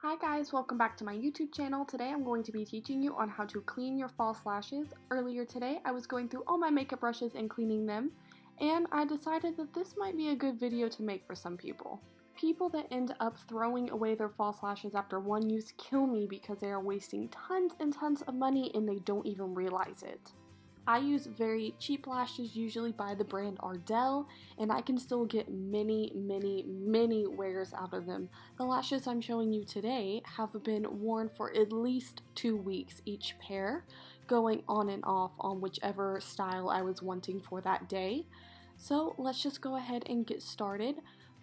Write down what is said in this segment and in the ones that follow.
Hi guys, welcome back to my YouTube channel. Today I'm going to be teaching you on how to clean your false lashes. Earlier today I was going through all my makeup brushes and cleaning them, and I decided that this might be a good video to make for some people. People that end up throwing away their false lashes after one use kill me because they are wasting tons and tons of money and they don't even realize it. I use very cheap lashes, usually by the brand Ardell, and I can still get many wears out of them. The lashes I'm showing you today have been worn for at least 2 weeks each pair, going on and off on whichever style I was wanting for that day. So let's just go ahead and get started.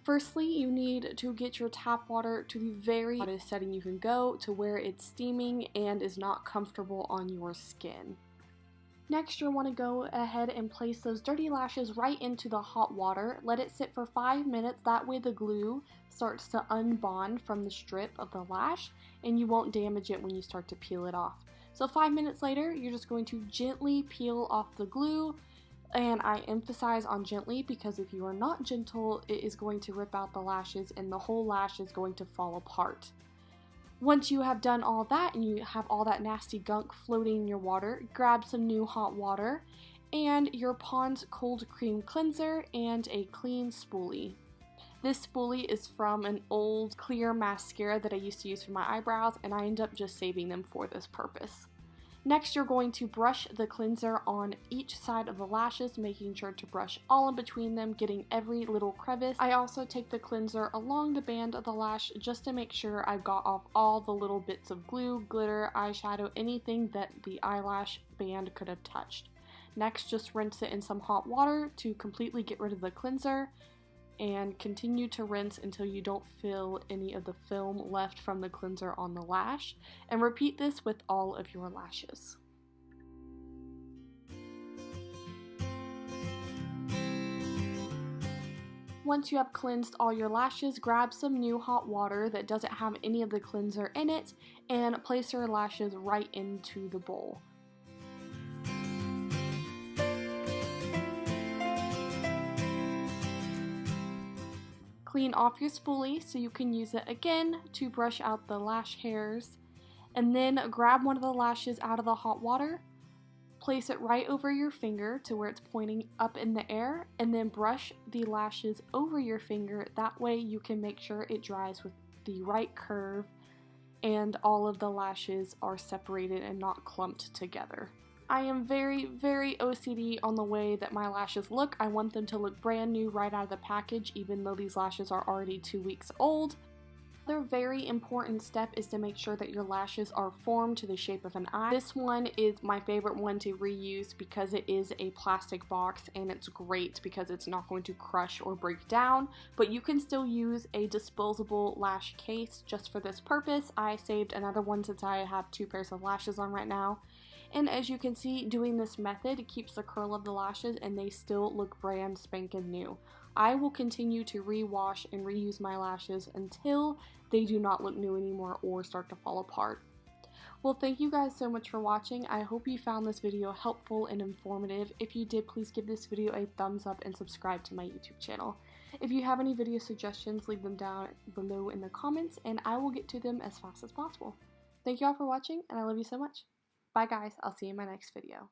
Firstly, you need to get your tap water to the very hottest setting you can go, to where it's steaming and is not comfortable on your skin. Next, you'll want to go ahead and place those dirty lashes right into the hot water. Let it sit for 5 minutes, that way the glue starts to unbond from the strip of the lash and you won't damage it when you start to peel it off. So 5 minutes later, you're just going to gently peel off the glue, and I emphasize on gently because if you are not gentle, it is going to rip out the lashes and the whole lash is going to fall apart. Once you have done all that and you have all that nasty gunk floating in your water, grab some new hot water and your Pond's Cold Cream Cleanser and a clean spoolie. This spoolie is from an old clear mascara that I used to use for my eyebrows, and I end up just saving them for this purpose. Next, you're going to brush the cleanser on each side of the lashes, making sure to brush all in between them, getting every little crevice. I also take the cleanser along the band of the lash just to make sure I've got off all the little bits of glue, glitter, eyeshadow, anything that the eyelash band could have touched. Next, just rinse it in some hot water to completely get rid of the cleanser, and continue to rinse until you don't feel any of the film left from the cleanser on the lash, and repeat this with all of your lashes. Once you have cleansed all your lashes, grab some new hot water that doesn't have any of the cleanser in it and place your lashes right into the bowl. Clean off your spoolie so you can use it again to brush out the lash hairs, and then grab one of the lashes out of the hot water, place it right over your finger to where it's pointing up in the air, and then brush the lashes over your finger. That way you can make sure it dries with the right curve and all of the lashes are separated and not clumped together. I am very OCD on the way that my lashes look. I want them to look brand new right out of the package, even though these lashes are already 2 weeks old. Another very important step is to make sure that your lashes are formed to the shape of an eye. This one is my favorite one to reuse because it is a plastic box, and it's great because it's not going to crush or break down, but you can still use a disposable lash case just for this purpose. I saved another one since I have 2 pairs of lashes on right now. And as you can see, doing this method keeps the curl of the lashes and they still look brand spanking new. I will continue to rewash and reuse my lashes until they do not look new anymore or start to fall apart. Well, thank you guys so much for watching. I hope you found this video helpful and informative. If you did, please give this video a thumbs up and subscribe to my YouTube channel. If you have any video suggestions, leave them down below in the comments and I will get to them as fast as possible. Thank you all for watching, and I love you so much. Bye guys, I'll see you in my next video.